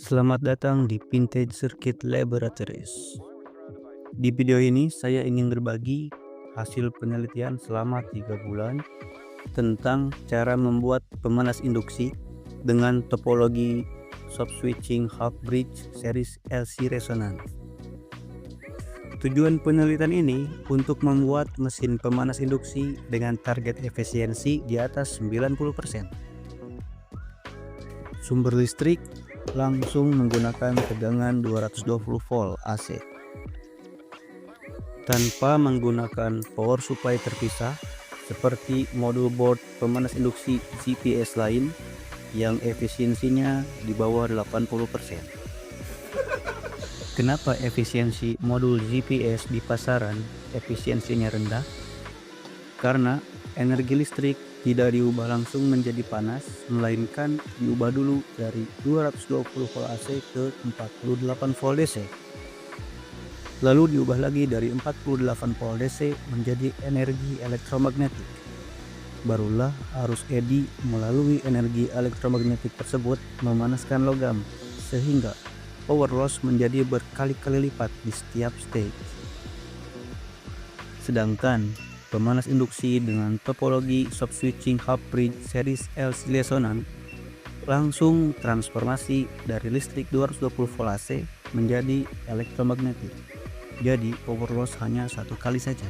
Selamat datang di Vintage Circuit Laboratories. Di video ini saya ingin berbagi hasil penelitian selama 3 bulan tentang cara membuat pemanas induksi dengan topologi soft switching half bridge series LC resonant. Tujuan penelitian ini untuk membuat mesin pemanas induksi dengan target efisiensi di atas 90%. Sumber listrik langsung menggunakan tegangan 220 volt AC tanpa menggunakan power supply terpisah seperti modul board pemanas induksi GPS lain yang efisiensinya di bawah 80%. Kenapa efisiensi modul GPS di pasaran efisiensinya rendah? Karena energi listrik tidak diubah langsung menjadi panas, melainkan diubah dulu dari 220 volt AC ke 48 volt DC. Lalu diubah lagi dari 48 volt DC menjadi energi elektromagnetik. Barulah arus eddy melalui energi elektromagnetik tersebut memanaskan logam, sehingga power loss menjadi berkali-kali lipat di setiap stage. Sedangkan pemanas induksi dengan topologi soft switching half bridge series LC resonant langsung transformasi dari listrik 220 volt AC menjadi elektromagnetik. Jadi power loss hanya satu kali saja.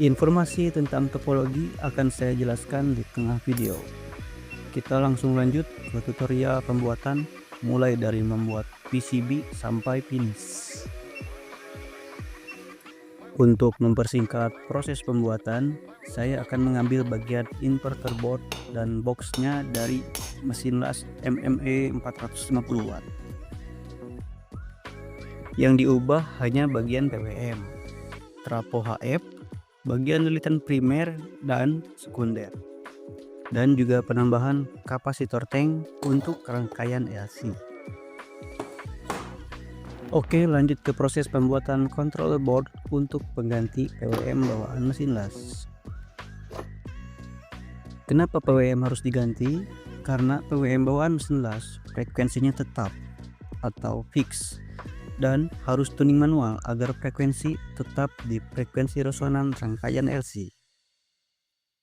Informasi tentang topologi akan saya jelaskan di tengah video. Kita langsung lanjut ke tutorial pembuatan, mulai dari membuat PCB sampai finish. Untuk mempersingkat proses pembuatan, saya akan mengambil bagian inverter board dan boxnya dari mesin las MME 450 watt. Yang diubah hanya bagian PWM, trapo HF, bagian lilitan primer dan sekunder, dan juga penambahan kapasitor tank untuk rangkaian LC. Oke, lanjut ke proses pembuatan controller board untuk pengganti PWM bawaan mesin las. Kenapa PWM harus diganti? Karena PWM bawaan mesin las frekuensinya tetap atau fix dan harus tuning manual agar frekuensi tetap di frekuensi resonan rangkaian LC.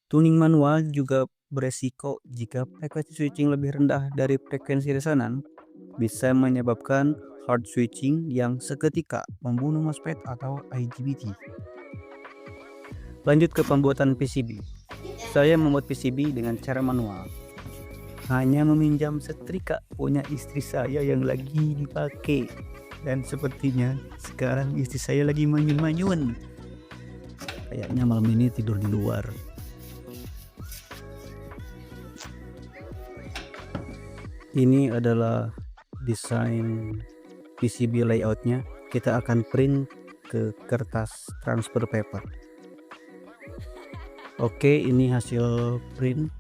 Tuning manual juga beresiko jika frekuensi switching lebih rendah dari frekuensi resonan bisa menyebabkan hard switching yang seketika membunuh MOSFET atau IGBT. Lanjut ke pembuatan PCB. Saya membuat PCB dengan cara manual. Hanya meminjam setrika punya istri saya yang lagi dipakai. Dan sepertinya sekarang istri saya lagi manyun-manyun. Kayaknya malam ini tidur di luar. Ini adalah desain PCB layoutnya. Kita akan print ke kertas transfer paper. Oke, ini hasil print.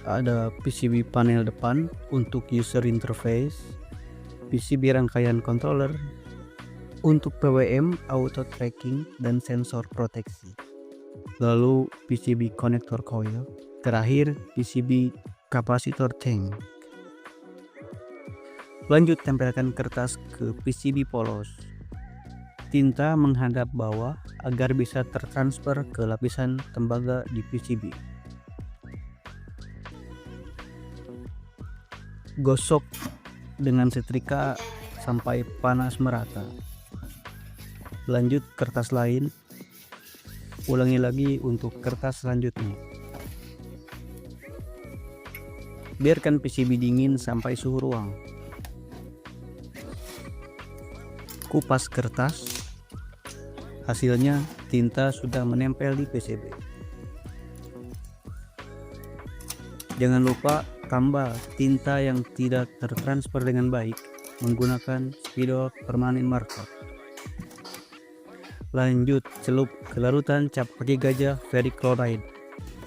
Ada PCB panel depan untuk user interface, PCB rangkaian controller untuk PWM, auto tracking dan sensor proteksi, lalu PCB connector coil, terakhir PCB kapasitor tank. Lanjut, tempelkan kertas ke PCB polos. Tinta menghadap bawah agar bisa tertransfer ke lapisan tembaga di PCB. Gosok dengan setrika sampai panas merata. Lanjut kertas lain. Ulangi lagi untuk kertas selanjutnya. Biarkan PCB dingin sampai suhu ruang. Kupas kertas. Hasilnya tinta sudah menempel di PCB. Jangan lupa tambah tinta yang tidak tertransfer dengan baik menggunakan spidol permanen marker. Lanjut, celup ke larutan cap kaki gajah ferrichloride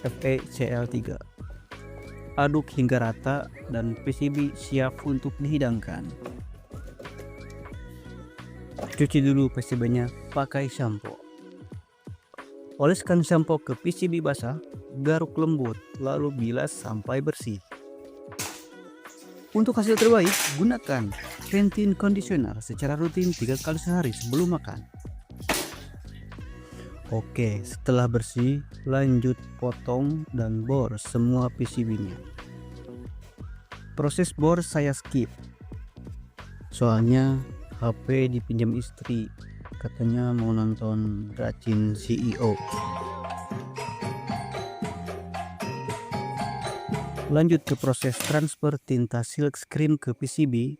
FeCl3. Aduk hingga rata dan PCB siap untuk dihidangkan. Cuci dulu PCB-nya pakai sampo. Oleskan sampo ke PCB basah, garuk lembut, lalu bilas sampai bersih. Untuk hasil terbaik, gunakan Pantene conditioner secara rutin 3 kali sehari sebelum makan. Oke, setelah bersih, lanjut potong dan bor semua PCB-nya. Proses bor saya skip, soalnya HP dipinjam istri, katanya mau nonton Racin CEO. Lanjut ke proses transfer tinta silk screen ke PCB.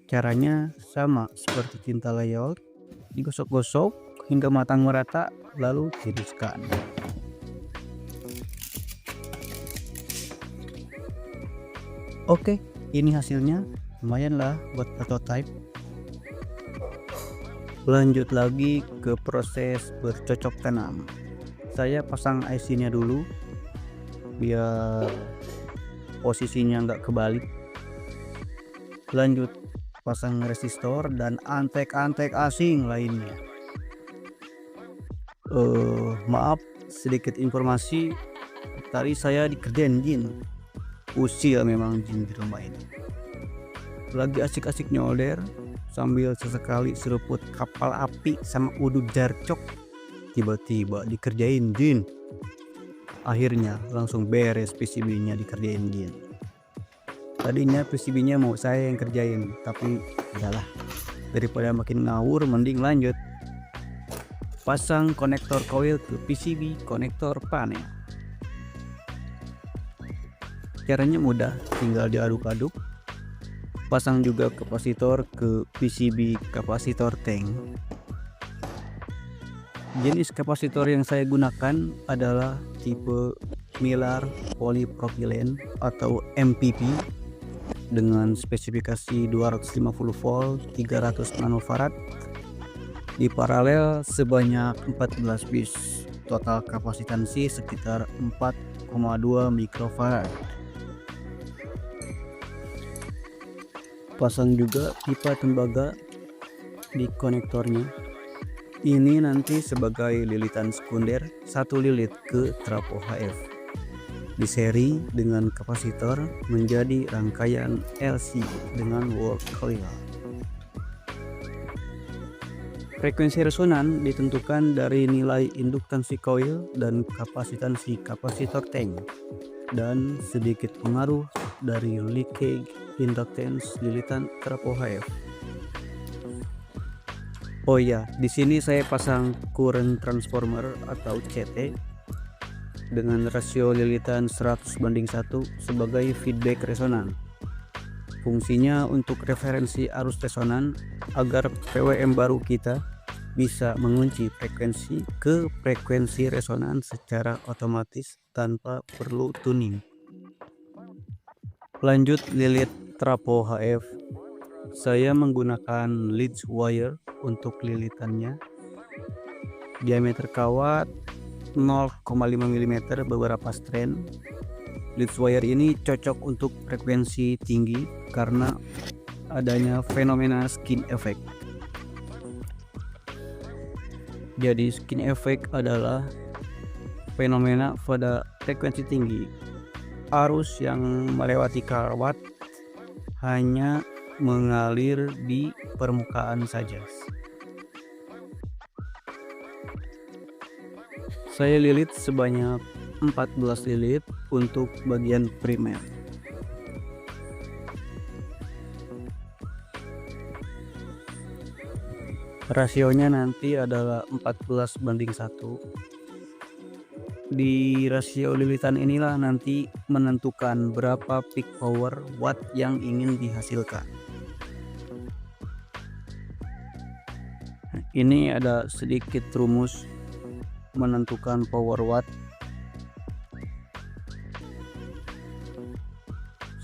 Caranya sama seperti tinta layout, digosok-gosok hingga matang merata, lalu tiriskan. Oke, ini hasilnya, lumayan lah buat prototype. Lanjut lagi ke proses bercocok tanam. Saya pasang IC-nya dulu biar posisinya nggak kebalik. Lanjut pasang resistor dan antek-antek asing lainnya. Maaf, sedikit informasi, tadi saya dikerjain jin. Usil memang jin di rumah ini. Lagi asik-asik nyolder sambil sesekali seruput kapal api sama udut jarcok, tiba-tiba dikerjain jin. Akhirnya langsung beres PCB-nya dikerjain jin. Tadinya PCB-nya mau saya yang kerjain, tapi udahlah, daripada makin ngawur mending lanjut. Pasang konektor coil ke PCB konektor panel. Caranya mudah, tinggal diaduk-aduk. Pasang juga kapasitor ke PCB kapasitor tank. Jenis kapasitor yang saya gunakan adalah tipe Mylar polypropylene atau MPP dengan spesifikasi 250 volt 300 nanofarad, di paralel sebanyak 14 bis, total kapasitansi sekitar 4,2 mikrofarad. Pasang juga pipa tembaga di konektornya. Ini nanti sebagai lilitan sekunder 1 lilit ke trafo HF. Diseri dengan kapasitor menjadi rangkaian LC dengan wall coil. Frekuensi resonan ditentukan dari nilai induktansi coil dan kapasitansi kapasitor tank, dan sedikit pengaruh dari leakage inductance lilitan trafo HF. Oh ya, di sini saya pasang current transformer atau CT dengan rasio lilitan 100:1 sebagai feedback resonan. Fungsinya untuk referensi arus resonan agar PWM baru kita bisa mengunci frekuensi ke frekuensi resonan secara otomatis tanpa perlu tuning. Lanjut lilit trafo HF. Saya menggunakan lead wire untuk lilitannya. Diameter kawat 0,5 mm beberapa strand. Lead wire ini cocok untuk frekuensi tinggi karena adanya fenomena skin effect. Jadi skin effect adalah fenomena pada frekuensi tinggi, arus yang melewati kawat hanya mengalir di permukaan saja. Saya lilit sebanyak 14 lilit untuk bagian primer. Rasionya nanti adalah 14:1. Di rasio lilitan inilah nanti menentukan berapa peak power watt yang ingin dihasilkan. Ini ada sedikit rumus menentukan power watt.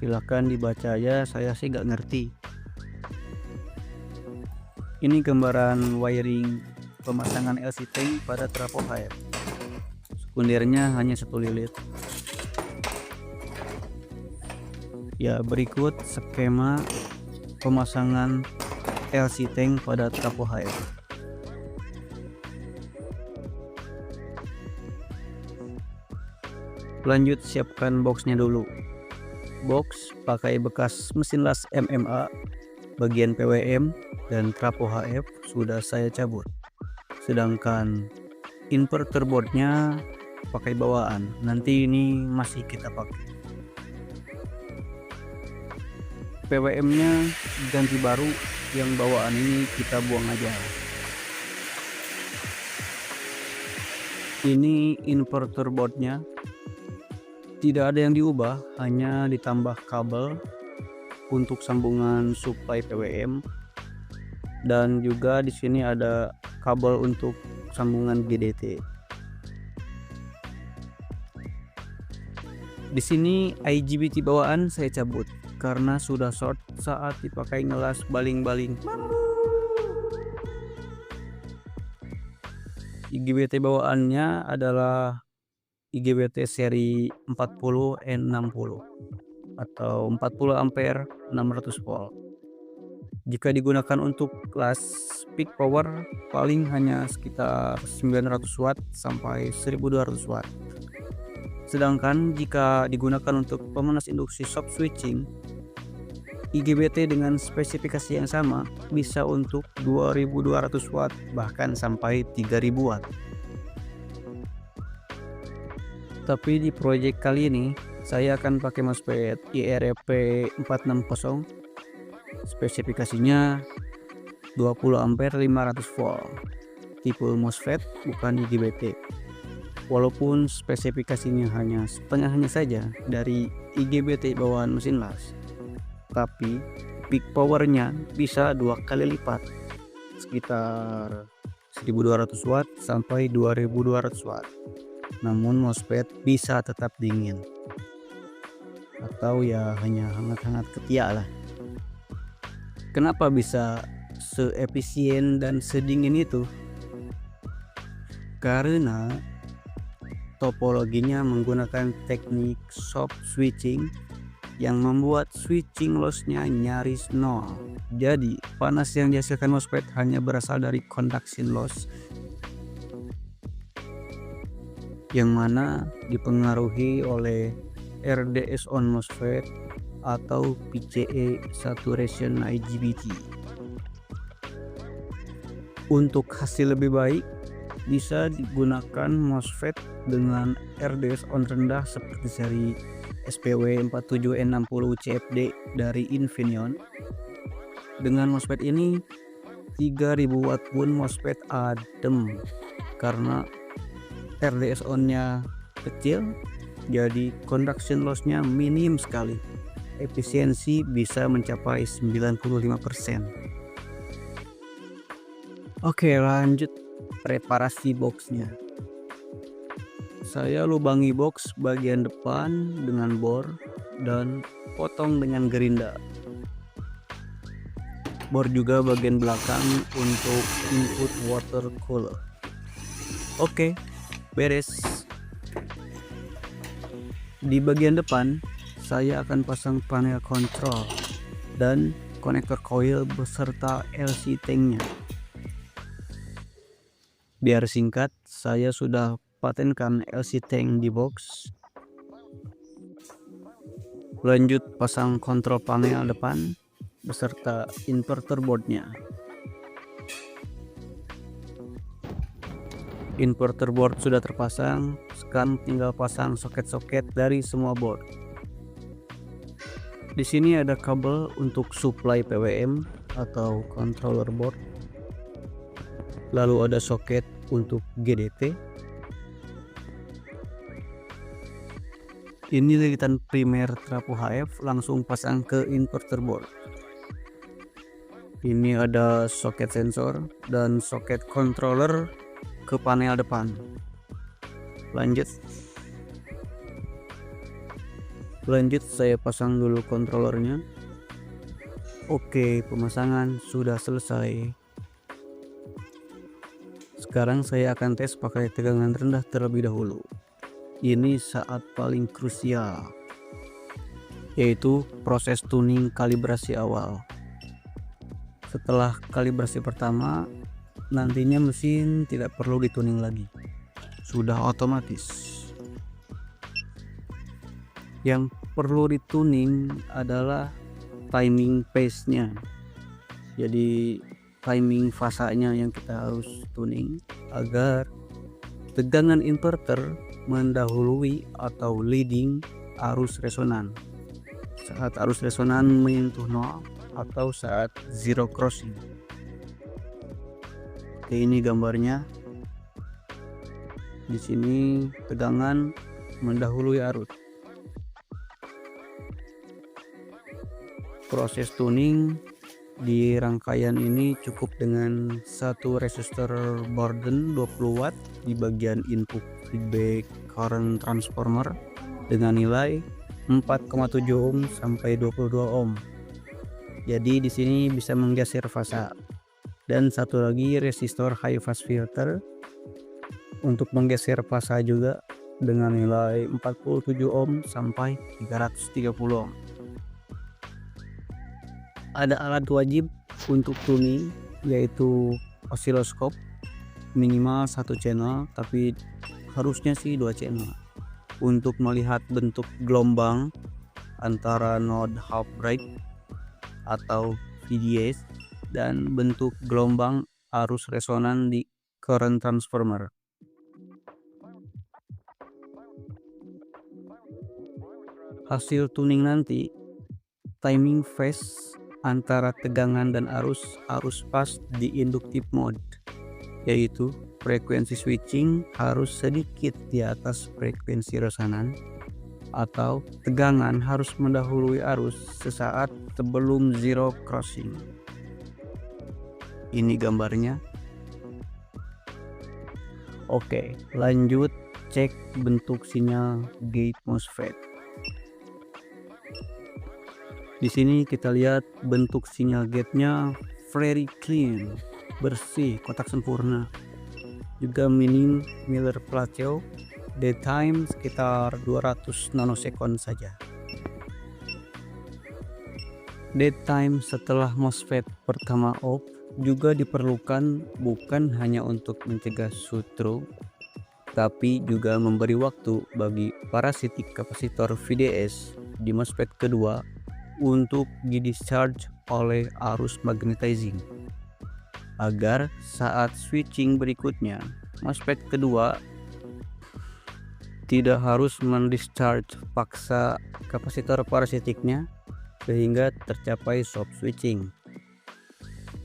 Silahkan dibaca ya, saya sih gak ngerti. Ini gambaran wiring pemasangan LC tank pada trafo HF. Sekundernya hanya 1 lilit. Ya, berikut skema pemasangan LC tank pada trafo HF. Lanjut siapkan boxnya dulu. Box pakai bekas mesin las MMA, bagian PWM dan trapo HF sudah saya cabut. Sedangkan inverter boardnya pakai bawaan, nanti ini masih kita pakai. PWM-nya ganti baru, yang bawaan ini kita buang aja. Ini inverter boardnya, tidak ada yang diubah, hanya ditambah kabel untuk sambungan supply PWM, dan juga di sini ada kabel untuk sambungan GDT. Di sini IGBT bawaan saya cabut karena sudah short saat dipakai ngelas baling-baling. IGBT bawaannya adalah IGBT seri 40N60 atau 40 ampere 600 volt. Jika digunakan untuk kelas peak power paling hanya sekitar 900 watt sampai 1200 watt. Sedangkan jika digunakan untuk pemanas induksi soft switching, IGBT dengan spesifikasi yang sama bisa untuk 2200 watt bahkan sampai 3000 watt. Tapi di proyek kali ini saya akan pakai MOSFET IREP460, spesifikasinya 20 ampere 500 volt, tipe MOSFET bukan IGBT. Walaupun spesifikasinya hanya setengahnya saja dari IGBT bawaan mesin las, tapi peak powernya bisa 2 kali lipat, sekitar 1200 watt sampai 2200 watt. Namun MOSFET bisa tetap dingin, atau ya hanya hangat-hangat ketiak lah. Kenapa bisa seefisien dan sedingin itu? Karena topologinya menggunakan teknik soft switching yang membuat switching loss-nya nyaris nol. Jadi panas yang dihasilkan MOSFET hanya berasal dari conduction loss, yang mana dipengaruhi oleh RDS on MOSFET atau PCE saturation IGBT. Untuk hasil lebih baik bisa digunakan MOSFET dengan RDS on rendah seperti seri SPW47N60 CFD dari Infineon. Dengan MOSFET ini 3000 watt pun MOSFET adem karena RDS on-nya kecil, jadi conduction loss-nya minim sekali. Efisiensi bisa mencapai 95%. Oke, lanjut preparasi boxnya. Saya lubangi box bagian depan dengan bor dan potong dengan gerinda. Bor juga bagian belakang untuk input water cooler. Oke, beres. Di bagian depan saya akan pasang panel kontrol dan konektor coil beserta LC tanknya. Biar singkat, saya sudah patenkan LC tank di box. Lanjut pasang kontrol panel depan beserta inverter boardnya. Inverter board sudah terpasang, sekarang tinggal pasang soket-soket dari semua board. Di sini ada kabel untuk supply PWM atau controller board. Lalu ada soket untuk GDT. Ini lilitan primer trapo HF langsung pasang ke inverter board. Ini ada soket sensor dan soket controller ke panel depan. Lanjut saya pasang dulu kontrolernya. Oke, pemasangan sudah selesai. Sekarang saya akan tes pakai tegangan rendah terlebih dahulu. Ini saat paling krusial, yaitu proses tuning kalibrasi awal. Setelah kalibrasi pertama, nantinya mesin tidak perlu dituning lagi, sudah otomatis. Yang perlu dituning adalah timing pace-nya. Jadi timing fasanya yang kita harus tuning agar tegangan inverter mendahului atau leading arus resonan saat arus resonan menyentuh 0 atau saat zero crossing. Oke, ini gambarnya. Di sini tegangan mendahului arus. Proses tuning di rangkaian ini cukup dengan satu resistor Borden 20 watt di bagian input feedback current transformer dengan nilai 4,7 ohm sampai 22 ohm. Jadi di sini bisa menggeser fasa. Dan satu lagi resistor high pass filter untuk menggeser fasa juga dengan nilai 47 ohm sampai 330 ohm. Ada alat wajib untuk tuning yaitu osiloskop, minimal 1 channel tapi harusnya sih 2 channel untuk melihat bentuk gelombang antara node half bright atau VDS dan bentuk gelombang arus resonan di current transformer. Hasil tuning nanti timing phase antara tegangan dan arus pas di inductive mode, yaitu frekuensi switching harus sedikit di atas frekuensi resonan atau tegangan harus mendahului arus sesaat sebelum zero crossing. Ini gambarnya. Oke, lanjut cek bentuk sinyal gate MOSFET. Di sini kita lihat bentuk sinyal gate-nya very clean, bersih, kotak sempurna. Juga minim Miller plateau, dead time sekitar 200 nanosekund saja. Dead time setelah MOSFET pertama off juga diperlukan bukan hanya untuk mencegah sutru, tapi juga memberi waktu bagi parasitic kapasitor VDS di MOSFET kedua untuk di-discharge oleh arus magnetizing agar saat switching berikutnya MOSFET kedua tidak harus mendischarge paksa kapasitor parasitiknya sehingga tercapai soft switching.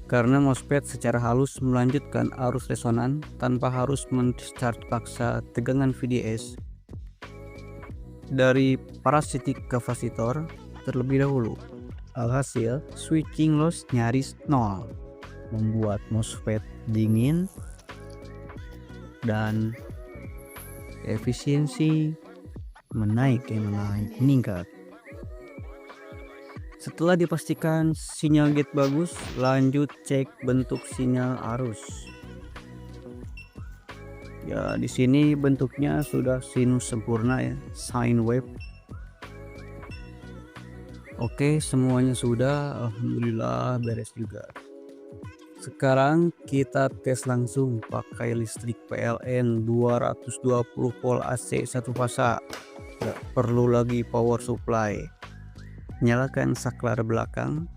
Karena MOSFET secara halus melanjutkan arus resonan tanpa harus mendischarge paksa tegangan VDS dari parasitic kapasitor terlebih dahulu. Alhasil switching loss nyaris nol, membuat MOSFET dingin dan efisiensi meningkat. Setelah dipastikan sinyal gate bagus, lanjut cek bentuk sinyal arus. Ya, di sini bentuknya sudah sinus sempurna ya, sine wave. Oke, semuanya sudah, alhamdulillah beres juga. Sekarang kita tes langsung pakai listrik PLN 220 volt AC satu fasa. Gak perlu lagi power supply. Nyalakan saklar belakang,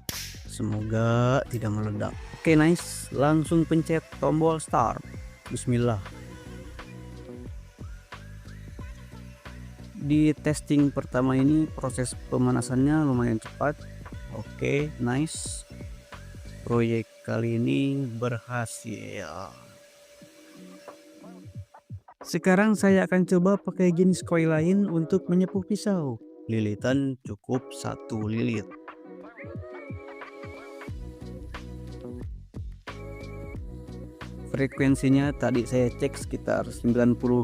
semoga tidak meledak. Oke, nice, langsung pencet tombol start. Bismillah. Di testing pertama ini proses pemanasannya lumayan cepat. Oke, nice. Proyek kali ini berhasil. Sekarang saya akan coba pakai jenis coil lain untuk menyepuh pisau. Lilitan cukup 1 lilit. Frekuensinya tadi saya cek sekitar 97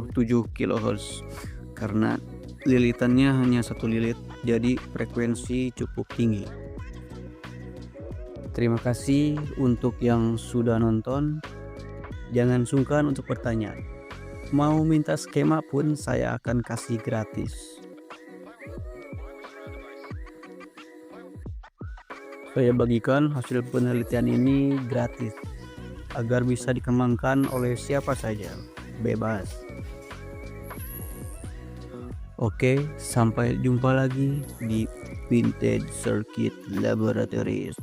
kHz karena lilitannya hanya 1 lilit, jadi frekuensi cukup tinggi. Terima kasih untuk yang sudah nonton. Jangan sungkan untuk bertanya. Mau minta skema pun saya akan kasih gratis. Saya bagikan hasil penelitian ini gratis agar bisa dikembangkan oleh siapa saja, bebas. Oke, sampai jumpa lagi di Vintage Circuit Laboratories.